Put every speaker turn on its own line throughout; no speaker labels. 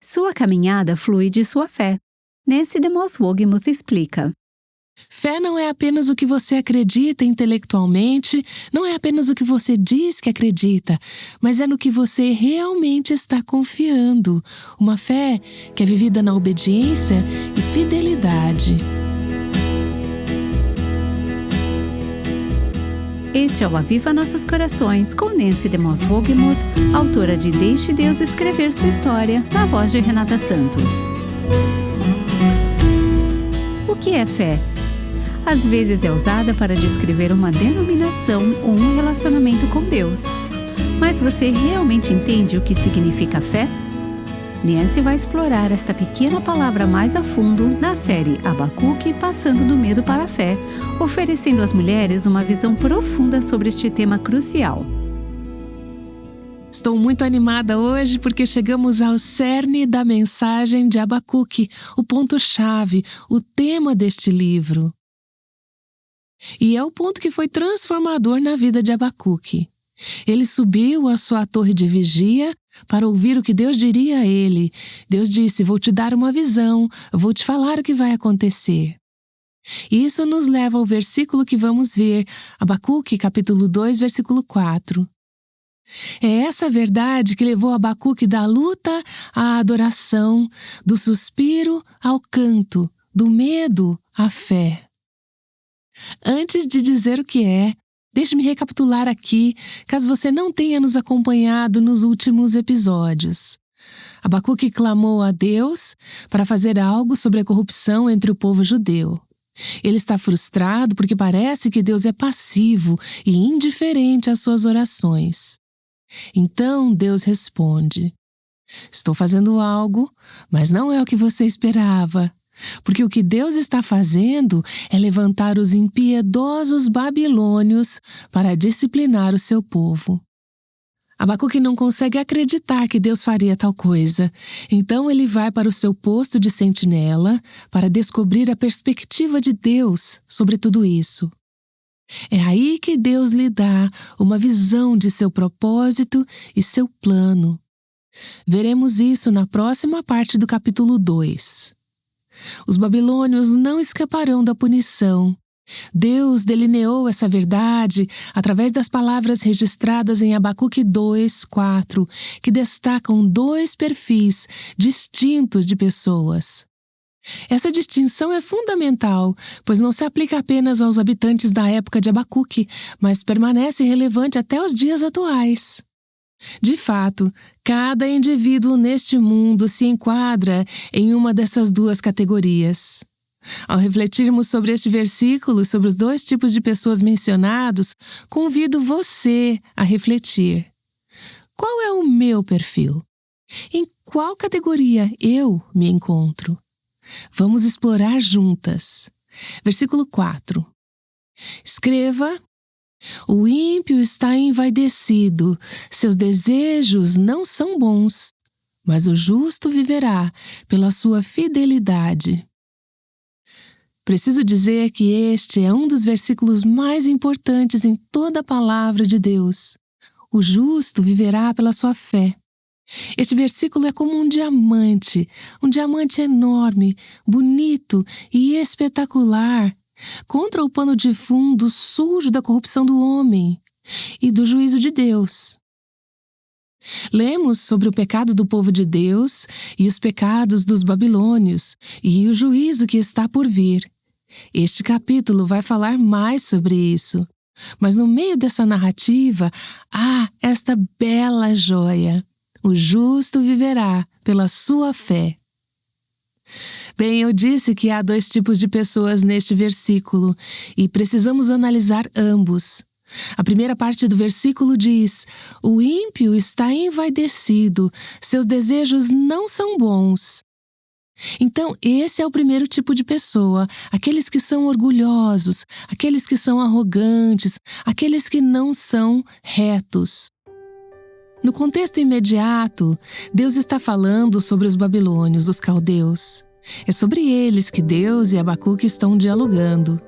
Sua caminhada flui de sua fé. Nancy DeMoss Wogemuth explica.
Fé não é apenas o que você acredita intelectualmente, não é apenas o que você diz que acredita, mas é no que você realmente está confiando. Uma fé que é vivida na obediência e fidelidade.
Este é o Aviva Nossos Corações, com Nancy DeMoss Wogemuth, autora de Deixe Deus Escrever Sua História, na voz de Renata Santos. O que é fé? Às vezes é usada para descrever uma denominação ou um relacionamento com Deus. Mas você realmente entende o que significa fé? Nancy vai explorar esta pequena palavra mais a fundo na série Abacuque Passando do Medo para a Fé, oferecendo às mulheres uma visão profunda sobre este tema crucial.
Estou muito animada hoje porque chegamos ao cerne da mensagem de Abacuque, o ponto-chave, o tema deste livro. E é o ponto que foi transformador na vida de Abacuque. Ele subiu à sua torre de vigia para ouvir o que Deus diria a ele. Deus disse: vou te dar uma visão, vou te falar o que vai acontecer. Isso nos leva ao versículo que vamos ver, Abacuque capítulo 2, versículo 4. É essa verdade que levou Abacuque da luta à adoração, do suspiro ao canto, do medo à fé. Antes de dizer o que é, deixe-me recapitular aqui, caso você não tenha nos acompanhado nos últimos episódios. Abacuque clamou a Deus para fazer algo sobre a corrupção entre o povo judeu. Ele está frustrado porque parece que Deus é passivo e indiferente às suas orações. Então Deus responde: estou fazendo algo, mas não é o que você esperava. Porque o que Deus está fazendo é levantar os impiedosos babilônios para disciplinar o seu povo. Abacuque não consegue acreditar que Deus faria tal coisa. Então ele vai para o seu posto de sentinela para descobrir a perspectiva de Deus sobre tudo isso. É aí que Deus lhe dá uma visão de seu propósito e seu plano. Veremos isso na próxima parte do capítulo 2. Os babilônios não escaparão da punição. Deus delineou essa verdade através das palavras registradas em Abacuque 2, 4, que destacam dois perfis distintos de pessoas. Essa distinção é fundamental, pois não se aplica apenas aos habitantes da época de Abacuque, mas permanece relevante até os dias atuais. De fato, cada indivíduo neste mundo se enquadra em uma dessas duas categorias. Ao refletirmos sobre este versículo e sobre os dois tipos de pessoas mencionados, convido você a refletir. Qual é o meu perfil? Em qual categoria eu me encontro? Vamos explorar juntas. Versículo 4. Escreva: o ímpio está envaidecido, seus desejos não são bons, mas o justo viverá pela sua fidelidade. Preciso dizer que este é um dos versículos mais importantes em toda a palavra de Deus. O justo viverá pela sua fé. Este versículo é como um diamante enorme, bonito e espetacular, contra o pano de fundo sujo da corrupção do homem e do juízo de Deus. Lemos sobre o pecado do povo de Deus e os pecados dos babilônios e o juízo que está por vir. Este capítulo vai falar mais sobre isso, mas no meio dessa narrativa há esta bela joia: o justo viverá pela sua fé. Bem, eu disse que há dois tipos de pessoas neste versículo e precisamos analisar ambos. A primeira parte do versículo diz: o ímpio está envaidecido, seus desejos não são bons. Então, esse é o primeiro tipo de pessoa, aqueles que são orgulhosos, aqueles que são arrogantes, aqueles que não são retos. No contexto imediato, Deus está falando sobre os babilônios, os caldeus. É sobre eles que Deus e Abacuque estão dialogando.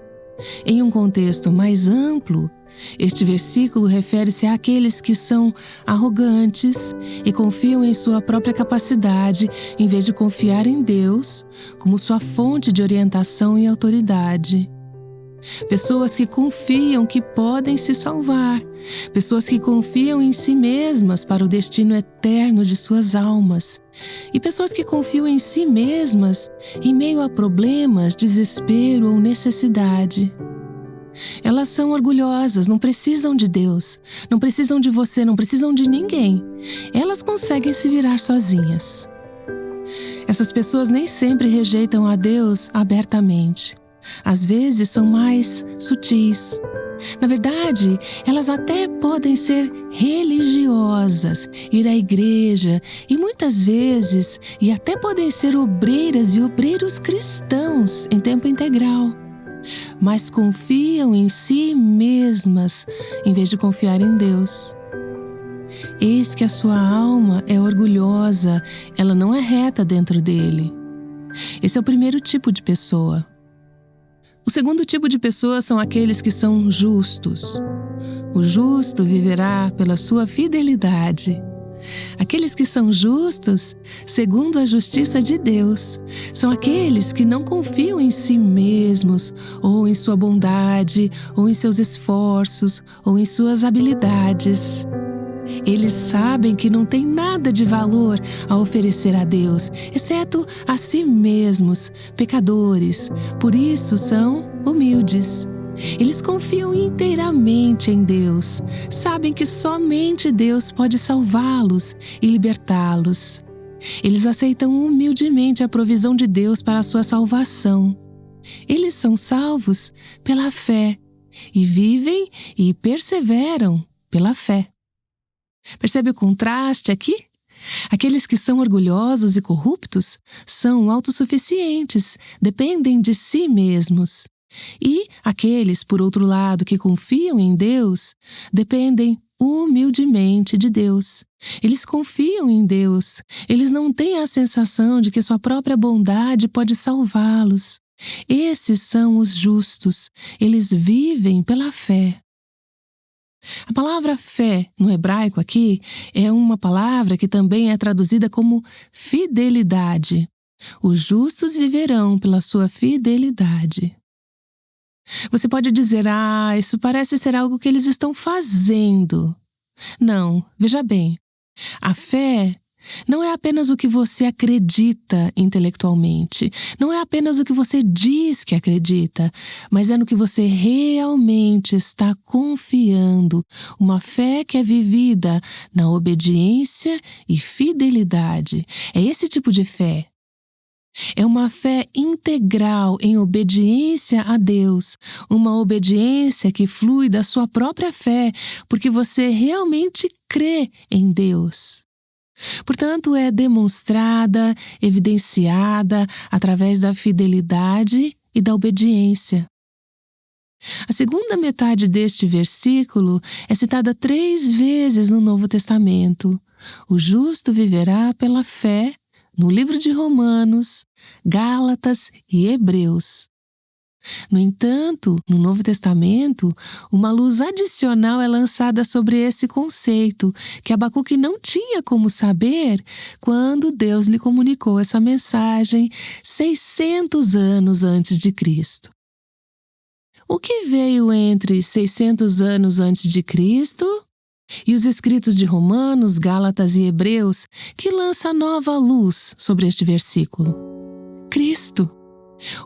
Em um contexto mais amplo, este versículo refere-se àqueles que são arrogantes e confiam em sua própria capacidade, em vez de confiar em Deus como sua fonte de orientação e autoridade. Pessoas que confiam que podem se salvar, pessoas que confiam em si mesmas para o destino eterno de suas almas, e pessoas que confiam em si mesmas em meio a problemas, desespero ou necessidade. Elas são orgulhosas, não precisam de Deus, não precisam de você, não precisam de ninguém. Elas conseguem se virar sozinhas. Essas pessoas nem sempre rejeitam a Deus abertamente. Às vezes são mais sutis. Na verdade, elas até podem ser religiosas, ir à igreja e muitas vezes, e até podem ser obreiras e obreiros cristãos em tempo integral. Mas confiam em si mesmas em vez de confiar em Deus. Eis que a sua alma é orgulhosa, ela não é reta dentro dele. Esse é o primeiro tipo de pessoa. O segundo tipo de pessoa são aqueles que são justos. O justo viverá pela sua fidelidade. Aqueles que são justos, segundo a justiça de Deus, são aqueles que não confiam em si mesmos, ou em sua bondade, ou em seus esforços, ou em suas habilidades. Eles sabem que não tem nada de valor a oferecer a Deus, exceto a si mesmos, pecadores. Por isso são humildes. Eles confiam inteiramente em Deus, sabem que somente Deus pode salvá-los e libertá-los. Eles aceitam humildemente a provisão de Deus para a sua salvação. Eles são salvos pela fé e vivem e perseveram pela fé. Percebe o contraste aqui? Aqueles que são orgulhosos e corruptos são autossuficientes, dependem de si mesmos. E aqueles, por outro lado, que confiam em Deus, dependem humildemente de Deus. Eles confiam em Deus. Eles não têm a sensação de que sua própria bondade pode salvá-los. Esses são os justos. Eles vivem pela fé. A palavra fé, no hebraico aqui, é uma palavra que também é traduzida como fidelidade. Os justos viverão pela sua fidelidade. Você pode dizer, isso parece ser algo que eles estão fazendo. Não, veja bem, a fé não é apenas o que você acredita intelectualmente, não é apenas o que você diz que acredita, mas é no que você realmente está confiando, uma fé que é vivida na obediência e fidelidade. É esse tipo de fé. É uma fé integral em obediência a Deus, uma obediência que flui da sua própria fé, porque você realmente crê em Deus. Portanto, é demonstrada, evidenciada através da fidelidade e da obediência. A segunda metade deste versículo é citada 3 vezes no Novo Testamento. O justo viverá pela fé, no livro de Romanos, Gálatas e Hebreus. No entanto, no Novo Testamento, uma luz adicional é lançada sobre esse conceito, que Abacuque não tinha como saber quando Deus lhe comunicou essa mensagem 600 anos antes de Cristo. O que veio entre 600 anos antes de Cristo e os escritos de Romanos, Gálatas e Hebreus, que lança nova luz sobre este versículo? Cristo.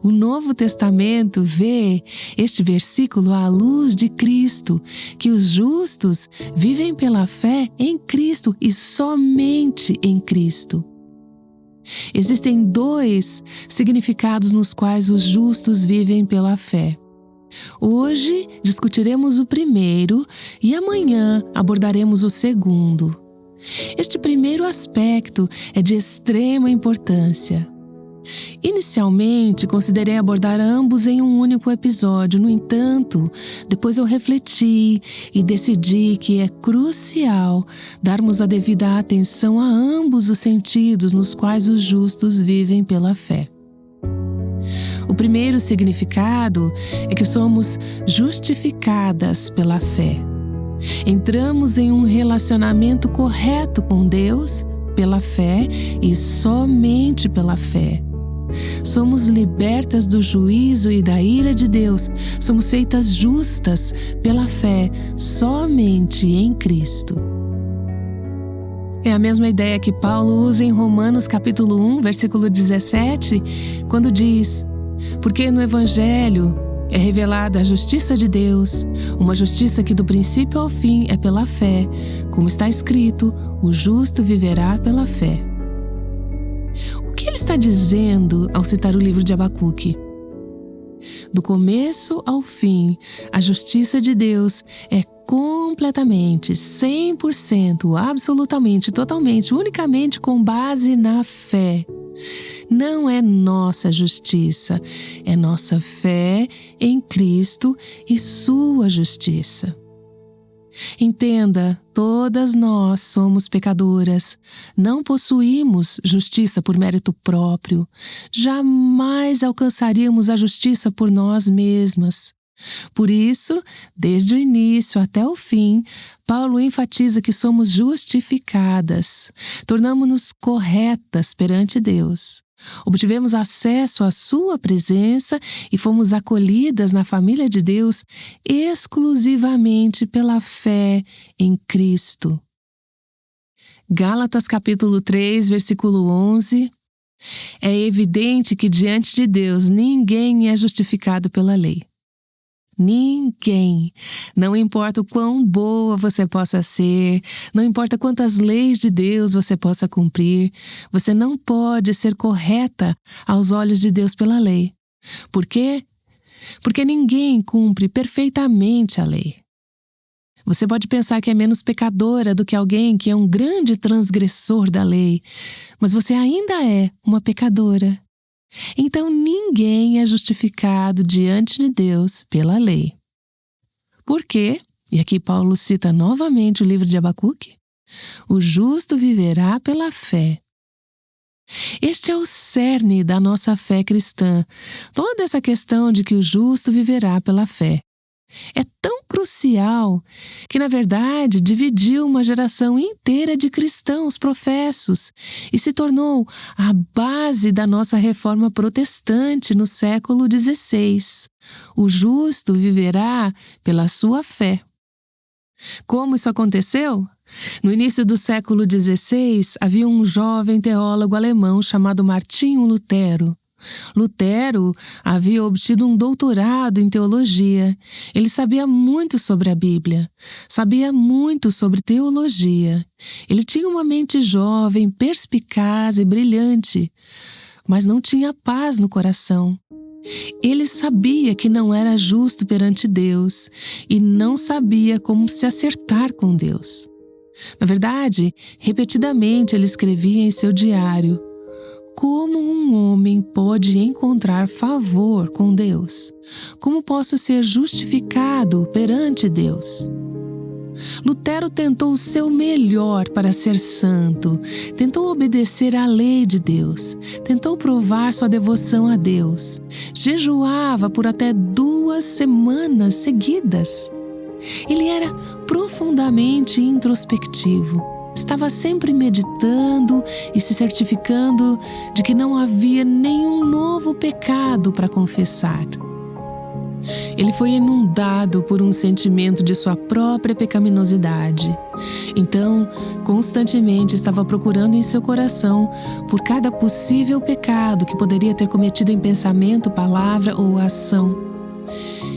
O Novo Testamento vê este versículo à luz de Cristo, que os justos vivem pela fé em Cristo e somente em Cristo. Existem 2 significados nos quais os justos vivem pela fé. Hoje discutiremos o primeiro e amanhã abordaremos o segundo. Este primeiro aspecto é de extrema importância. Inicialmente, considerei abordar ambos em um único episódio. No entanto, depois eu refleti e decidi que é crucial darmos a devida atenção a ambos os sentidos nos quais os justos vivem pela fé. O primeiro significado é que somos justificadas pela fé. Entramos em um relacionamento correto com Deus pela fé e somente pela fé. Somos libertas do juízo e da ira de Deus. Somos feitas justas pela fé somente em Cristo. É a mesma ideia que Paulo usa em Romanos capítulo 1, versículo 17, quando diz: porque no Evangelho é revelada a justiça de Deus, uma justiça que do princípio ao fim é pela fé, como está escrito, o justo viverá pela fé. O que ele está dizendo ao citar o livro de Abacuque? Do começo ao fim, a justiça de Deus é completamente, 100%, absolutamente, totalmente, unicamente com base na fé. Não é nossa justiça, é nossa fé em Cristo e sua justiça. Entenda, todas nós somos pecadoras, não possuímos justiça por mérito próprio, jamais alcançaríamos a justiça por nós mesmas. Por isso, desde o início até o fim, Paulo enfatiza que somos justificadas, tornamo-nos corretas perante Deus. Obtivemos acesso à sua presença e fomos acolhidas na família de Deus exclusivamente pela fé em Cristo. Gálatas capítulo 3, versículo 11. É evidente que diante de Deus ninguém é justificado pela lei. Ninguém. Não importa o quão boa você possa ser, não importa quantas leis de Deus você possa cumprir, você não pode ser correta aos olhos de Deus pela lei. Por quê? Porque ninguém cumpre perfeitamente a lei. Você pode pensar que é menos pecadora do que alguém que é um grande transgressor da lei, mas você ainda é uma pecadora. Então ninguém é justificado diante de Deus pela lei. Por quê? E aqui Paulo cita novamente o livro de Abacuque. O justo viverá pela fé. Este é o cerne da nossa fé cristã. Toda essa questão de que o justo viverá pela fé é tão crucial que, na verdade, dividiu uma geração inteira de cristãos professos e se tornou a base da nossa reforma protestante no século XVI. O justo viverá pela sua fé. Como isso aconteceu? No início do século XVI, havia um jovem teólogo alemão chamado Martinho Lutero. Lutero havia obtido um doutorado em teologia. Ele sabia muito sobre a Bíblia, sabia muito sobre teologia. Ele tinha uma mente jovem, perspicaz e brilhante, mas não tinha paz no coração. Ele sabia que não era justo perante Deus e não sabia como se acertar com Deus. Na verdade, repetidamente ele escrevia em seu diário: como um homem pode encontrar favor com Deus? Como posso ser justificado perante Deus? Lutero tentou o seu melhor para ser santo, tentou obedecer à lei de Deus, tentou provar sua devoção a Deus, jejuava por até 2 semanas seguidas. Ele era profundamente introspectivo. Estava sempre meditando e se certificando de que não havia nenhum novo pecado para confessar. Ele foi inundado por um sentimento de sua própria pecaminosidade. Então, constantemente estava procurando em seu coração por cada possível pecado que poderia ter cometido em pensamento, palavra ou ação.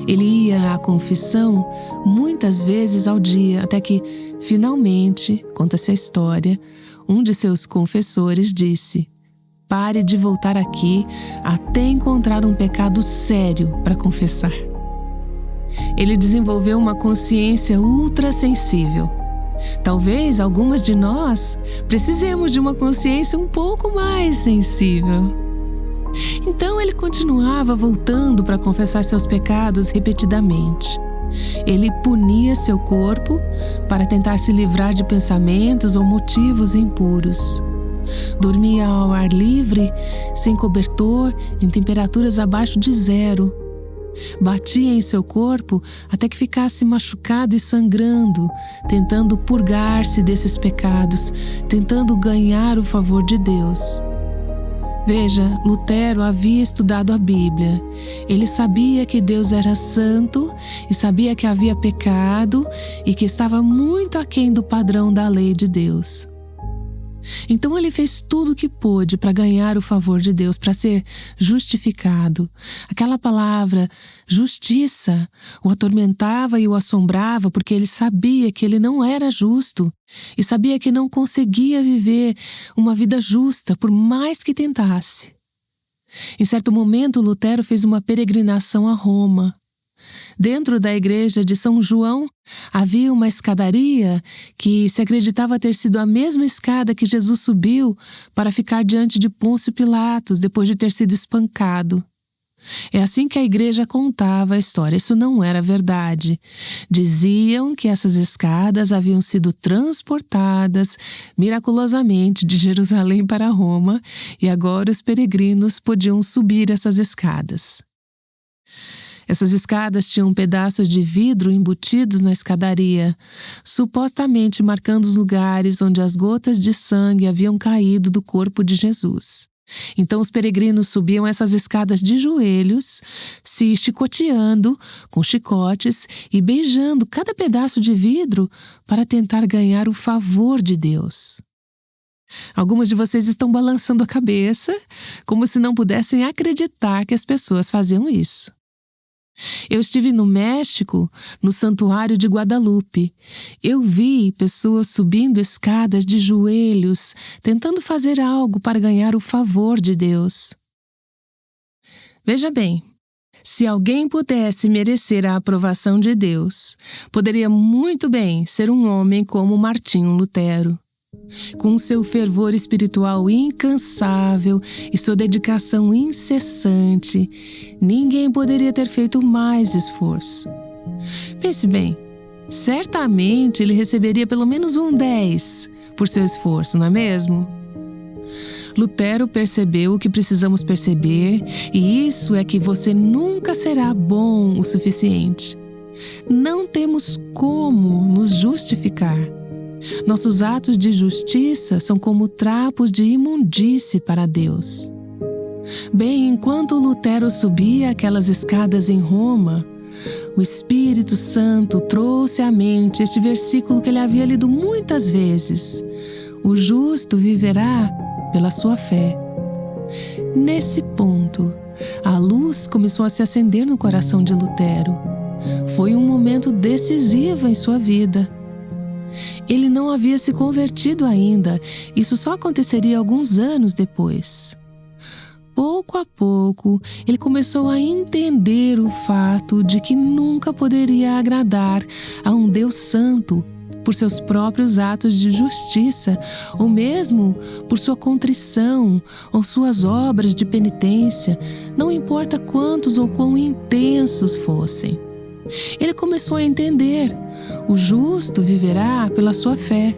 Ele ia à confissão muitas vezes ao dia, até que, finalmente, conta-se a história, um de seus confessores disse: pare de voltar aqui até encontrar um pecado sério para confessar. Ele desenvolveu uma consciência ultrassensível. Talvez algumas de nós precisemos de uma consciência um pouco mais sensível. Então ele continuava voltando para confessar seus pecados repetidamente. Ele punia seu corpo para tentar se livrar de pensamentos ou motivos impuros. Dormia ao ar livre, sem cobertor, em temperaturas abaixo de 0. Batia em seu corpo até que ficasse machucado e sangrando, tentando purgar-se desses pecados, tentando ganhar o favor de Deus. Veja, Lutero havia estudado a Bíblia. Ele sabia que Deus era santo e sabia que havia pecado e que estava muito aquém do padrão da lei de Deus. Então ele fez tudo o que pôde para ganhar o favor de Deus, para ser justificado. Aquela palavra, justiça, o atormentava e o assombrava porque ele sabia que ele não era justo e sabia que não conseguia viver uma vida justa por mais que tentasse. Em certo momento, Lutero fez uma peregrinação a Roma. Dentro da igreja de São João havia uma escadaria que se acreditava ter sido a mesma escada que Jesus subiu para ficar diante de Pôncio Pilatos depois de ter sido espancado. É assim que a igreja contava a história. Isso não era verdade. Diziam que essas escadas haviam sido transportadas miraculosamente de Jerusalém para Roma e agora os peregrinos podiam subir essas escadas. Essas escadas tinham pedaços de vidro embutidos na escadaria, supostamente marcando os lugares onde as gotas de sangue haviam caído do corpo de Jesus. Então os peregrinos subiam essas escadas de joelhos, se chicoteando com chicotes e beijando cada pedaço de vidro para tentar ganhar o favor de Deus. Algumas de vocês estão balançando a cabeça, como se não pudessem acreditar que as pessoas faziam isso. Eu estive no México, no Santuário de Guadalupe. Eu vi pessoas subindo escadas de joelhos, tentando fazer algo para ganhar o favor de Deus. Veja bem, se alguém pudesse merecer a aprovação de Deus, poderia muito bem ser um homem como Martinho Lutero. Com seu fervor espiritual incansável e sua dedicação incessante, ninguém poderia ter feito mais esforço. Pense bem, certamente ele receberia pelo menos um 10 por seu esforço, não é mesmo? Lutero percebeu o que precisamos perceber, e isso é que você nunca será bom o suficiente. Não temos como nos justificar. Nossos atos de justiça são como trapos de imundície para Deus. Bem, enquanto Lutero subia aquelas escadas em Roma, o Espírito Santo trouxe à mente este versículo que ele havia lido muitas vezes: o justo viverá pela sua fé. Nesse ponto, a luz começou a se acender no coração de Lutero. Foi um momento decisivo em sua vida. Ele não havia se convertido ainda, isso só aconteceria alguns anos depois. Pouco a pouco, ele começou a entender o fato de que nunca poderia agradar a um Deus santo por seus próprios atos de justiça, ou mesmo por sua contrição ou suas obras de penitência, não importa quantos ou quão intensos fossem. Ele começou a entender: o justo viverá pela sua fé.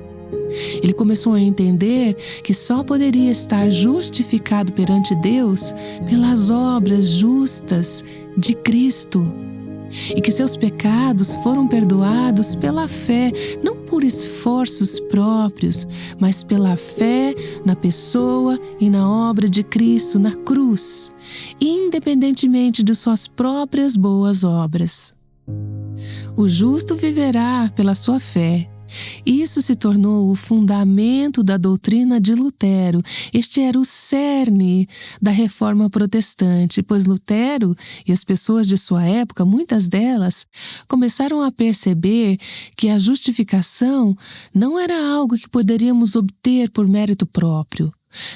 Ele começou a entender que só poderia estar justificado perante Deus pelas obras justas de Cristo, e que seus pecados foram perdoados pela fé, não por esforços próprios, mas pela fé na pessoa e na obra de Cristo na cruz, independentemente de suas próprias boas obras. O justo viverá pela sua fé. Isso se tornou o fundamento da doutrina de Lutero. Este era o cerne da Reforma Protestante, pois Lutero e as pessoas de sua época, muitas delas, começaram a perceber que a justificação não era algo que poderíamos obter por mérito próprio.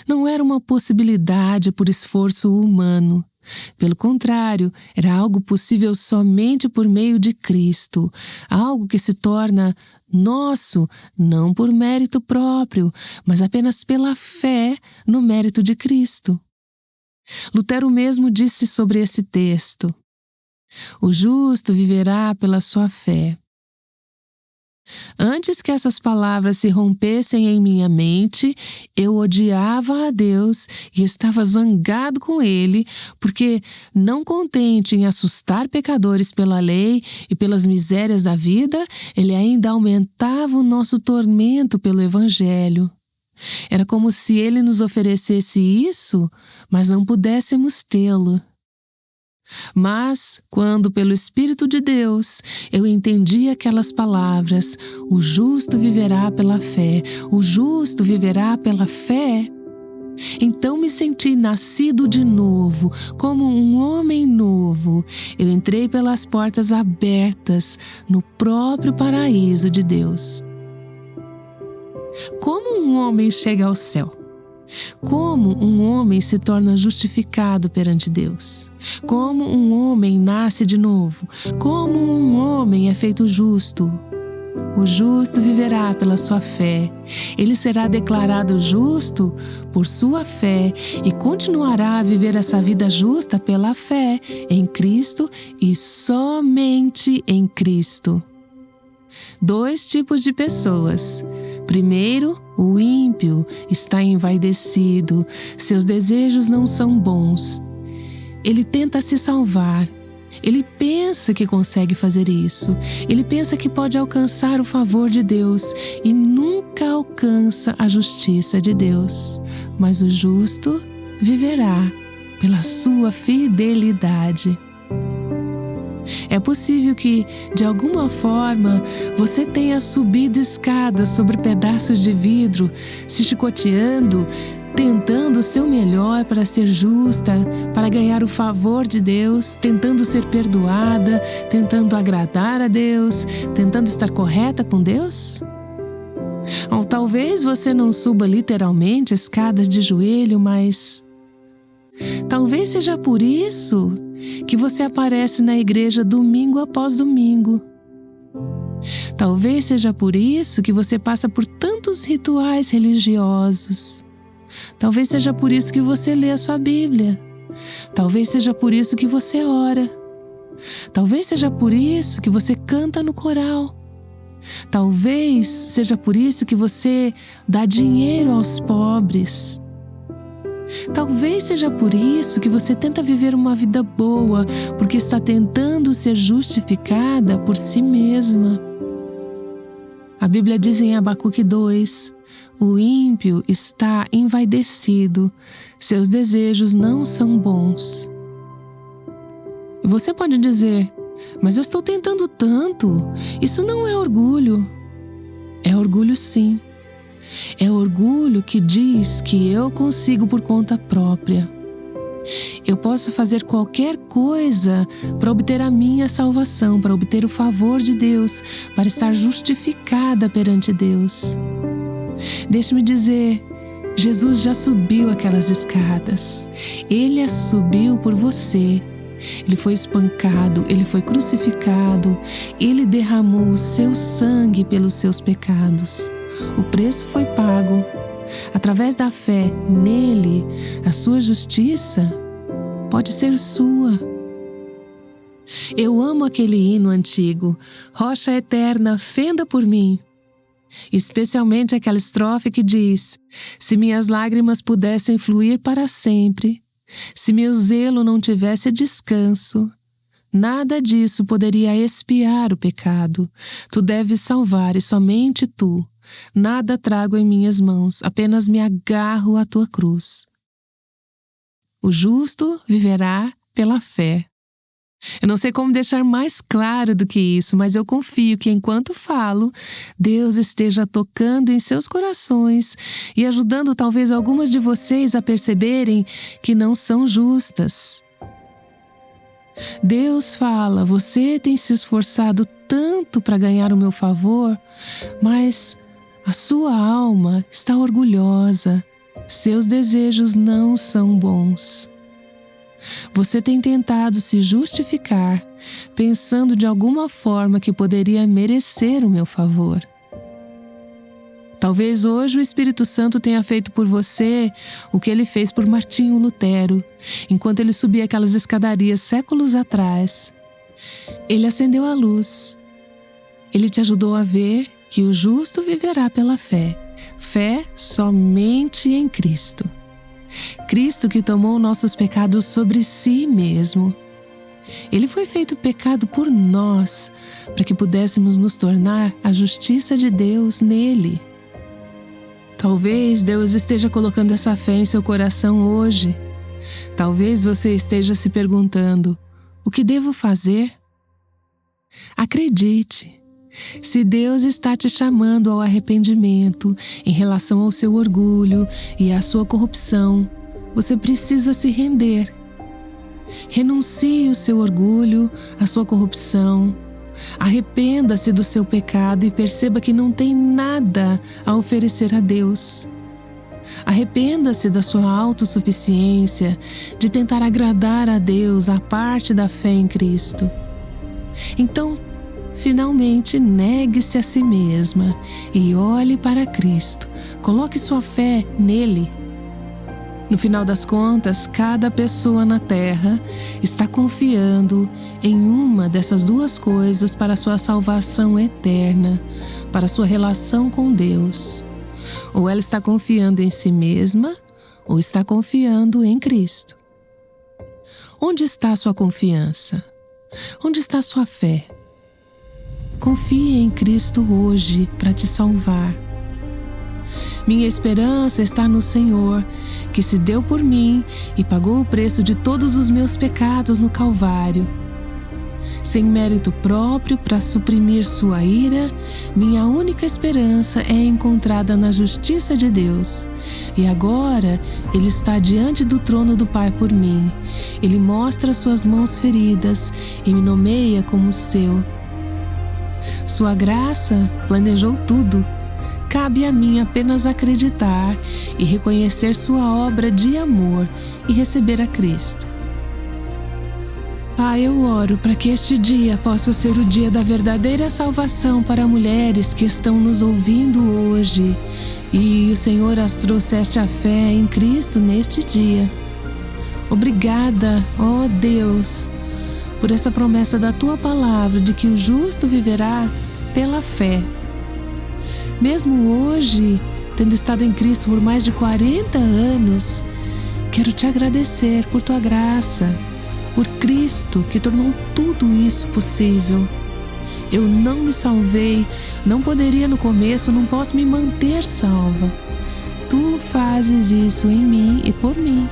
Não era uma possibilidade por esforço humano. Pelo contrário, era algo possível somente por meio de Cristo, algo que se torna nosso não por mérito próprio, mas apenas pela fé no mérito de Cristo. Lutero mesmo disse sobre esse texto: o justo viverá pela sua fé. Antes que essas palavras se rompessem em minha mente, eu odiava a Deus e estava zangado com Ele, porque, não contente em assustar pecadores pela lei e pelas misérias da vida, Ele ainda aumentava o nosso tormento pelo Evangelho. Era como se Ele nos oferecesse isso, mas não pudéssemos tê-lo. Mas, quando pelo Espírito de Deus eu entendi aquelas palavras, o justo viverá pela fé, o justo viverá pela fé, então me senti nascido de novo, como um homem novo. Eu entrei pelas portas abertas no próprio paraíso de Deus. Como um homem chega ao céu? Como um homem se torna justificado perante Deus? Como um homem nasce de novo? Como um homem é feito justo? O justo viverá pela sua fé. Ele será declarado justo por sua fé e continuará a viver essa vida justa pela fé em Cristo e somente em Cristo. 2 tipos de pessoas. Primeiro, o ímpio está envaidecido, seus desejos não são bons. Ele tenta se salvar. Ele pensa que consegue fazer isso. Ele pensa que pode alcançar o favor de Deus e nunca alcança a justiça de Deus. Mas o justo viverá pela sua fidelidade. É possível que, de alguma forma, você tenha subido escadas sobre pedaços de vidro, se chicoteando, tentando o seu melhor para ser justa, para ganhar o favor de Deus, tentando ser perdoada, tentando agradar a Deus, tentando estar correta com Deus? Ou talvez você não suba literalmente escadas de joelho, mas talvez seja por isso que você aparece na igreja domingo após domingo. Talvez seja por isso que você passa por tantos rituais religiosos. Talvez seja por isso que você lê a sua Bíblia. Talvez seja por isso que você ora. Talvez seja por isso que você canta no coral. Talvez seja por isso que você dá dinheiro aos pobres. Talvez seja por isso que você tenta viver uma vida boa, porque está tentando ser justificada por si mesma. A Bíblia diz em Abacuque 2, o ímpio está envaidecido, seus desejos não são bons. Você pode dizer, mas eu estou tentando tanto, isso não é orgulho. É orgulho sim. É orgulho que diz que eu consigo por conta própria. Eu posso fazer qualquer coisa para obter a minha salvação, para obter o favor de Deus, para estar justificada perante Deus. Deixe-me dizer, Jesus já subiu aquelas escadas. Ele as subiu por você. Ele foi espancado, ele foi crucificado, ele derramou o seu sangue pelos seus pecados. O preço foi pago. Através da fé nele, a sua justiça pode ser sua. Eu amo aquele hino antigo, Rocha Eterna, fenda por mim. Especialmente aquela estrofe que diz, se minhas lágrimas pudessem fluir para sempre, se meu zelo não tivesse descanso, nada disso poderia expiar o pecado. Tu deves salvar e somente tu. Nada trago em minhas mãos, apenas me agarro à tua cruz. O justo viverá pela fé. Eu não sei como deixar mais claro do que isso, mas eu confio que enquanto falo, Deus esteja tocando em seus corações e ajudando talvez algumas de vocês a perceberem que não são justas. Deus fala, você tem se esforçado tanto para ganhar o meu favor, mas a sua alma está orgulhosa, seus desejos não são bons. Você tem tentado se justificar, pensando de alguma forma que poderia merecer o meu favor. Talvez hoje o Espírito Santo tenha feito por você o que ele fez por Martinho Lutero, enquanto ele subia aquelas escadarias séculos atrás. Ele acendeu a luz. Ele te ajudou a ver que o justo viverá pela fé. Fé somente em Cristo. Cristo que tomou nossos pecados sobre si mesmo. Ele foi feito pecado por nós, para que pudéssemos nos tornar a justiça de Deus nele. Talvez Deus esteja colocando essa fé em seu coração hoje. Talvez você esteja se perguntando: o que devo fazer? Acredite, se Deus está te chamando ao arrependimento em relação ao seu orgulho e à sua corrupção, você precisa se render. Renuncie o seu orgulho, a sua corrupção. Arrependa-se do seu pecado e perceba que não tem nada a oferecer a Deus. Arrependa-se da sua autossuficiência, de tentar agradar a Deus à parte da fé em Cristo. Então, finalmente, negue-se a si mesma e olhe para Cristo. Coloque sua fé nele. No final das contas, cada pessoa na Terra está confiando em uma dessas duas coisas para sua salvação eterna, para sua relação com Deus. Ou ela está confiando em si mesma, ou está confiando em Cristo. Onde está a sua confiança? Onde está a sua fé? Confie em Cristo hoje para te salvar. Minha esperança está no Senhor, que se deu por mim e pagou o preço de todos os meus pecados no Calvário. Sem mérito próprio para suprimir sua ira, minha única esperança é encontrada na justiça de Deus. E agora Ele está diante do trono do Pai por mim. Ele mostra suas mãos feridas e me nomeia como seu. Sua graça planejou tudo. Cabe a mim apenas acreditar e reconhecer sua obra de amor e receber a Cristo. Pai, eu oro para que este dia possa ser o dia da verdadeira salvação para mulheres que estão nos ouvindo hoje e o Senhor as trouxeste a fé em Cristo neste dia. Obrigada, ó Deus, por essa promessa da Tua palavra de que o justo viverá pela fé. Mesmo hoje, tendo estado em Cristo por mais de 40 anos, quero te agradecer por Tua graça, por Cristo que tornou tudo isso possível. Eu não me salvei, não poderia no começo, não posso me manter salva. Tu fazes isso em mim e por mim.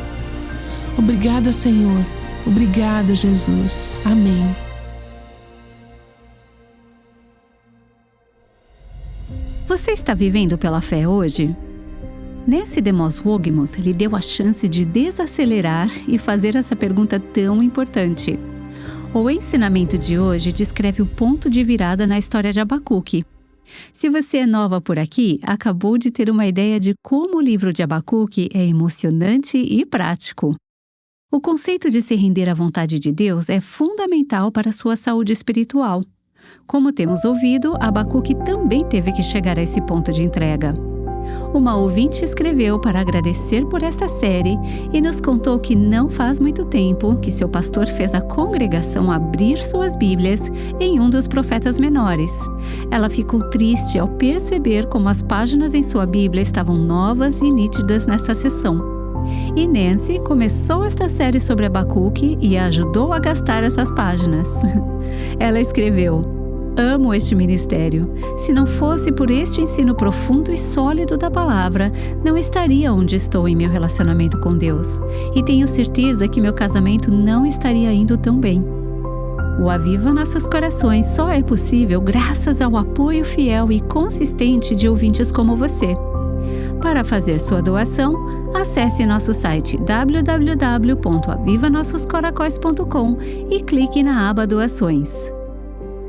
Obrigada, Senhor. Obrigada, Jesus. Amém.
Você está vivendo pela fé hoje? Nancy DeMoss Wolgemuth lhe deu a chance de desacelerar e fazer essa pergunta tão importante. O ensinamento de hoje descreve o ponto de virada na história de Abacuque. Se você é nova por aqui, acabou de ter uma ideia de como o livro de Abacuque é emocionante e prático. O conceito de se render à vontade de Deus é fundamental para a sua saúde espiritual. Como temos ouvido, Abacuque também teve que chegar a esse ponto de entrega. Uma ouvinte escreveu para agradecer por esta série e nos contou que não faz muito tempo que seu pastor fez a congregação abrir suas Bíblias em um dos profetas menores. Ela ficou triste ao perceber como as páginas em sua Bíblia estavam novas e nítidas nessa sessão. E Nancy começou esta série sobre Abacuque e a ajudou a gastar essas páginas. Ela escreveu: amo este ministério. Se não fosse por este ensino profundo e sólido da palavra, não estaria onde estou em meu relacionamento com Deus. E tenho certeza que meu casamento não estaria indo tão bem. O Aviva Nossos Corações só é possível graças ao apoio fiel e consistente de ouvintes como você. Para fazer sua doação, acesse nosso site www.avivanossoscoracóis.com e clique na aba Doações.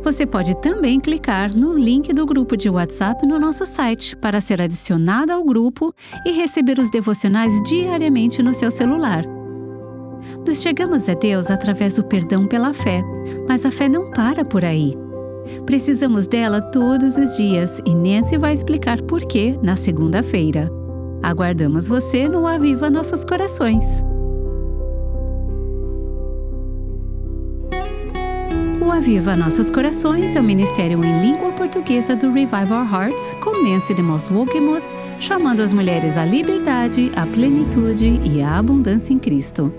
Você pode também clicar no link do grupo de WhatsApp no nosso site para ser adicionado ao grupo e receber os devocionais diariamente no seu celular. Nós chegamos a Deus através do perdão pela fé, mas a fé não para por aí. Precisamos dela todos os dias e Nancy vai explicar por quê na segunda-feira. Aguardamos você no Aviva Nossos Corações. O Aviva Nossos Corações é o ministério em língua portuguesa do Revive Our Hearts, com Nancy DeMoss Wolgemuth, chamando as mulheres à liberdade, à plenitude e à abundância em Cristo.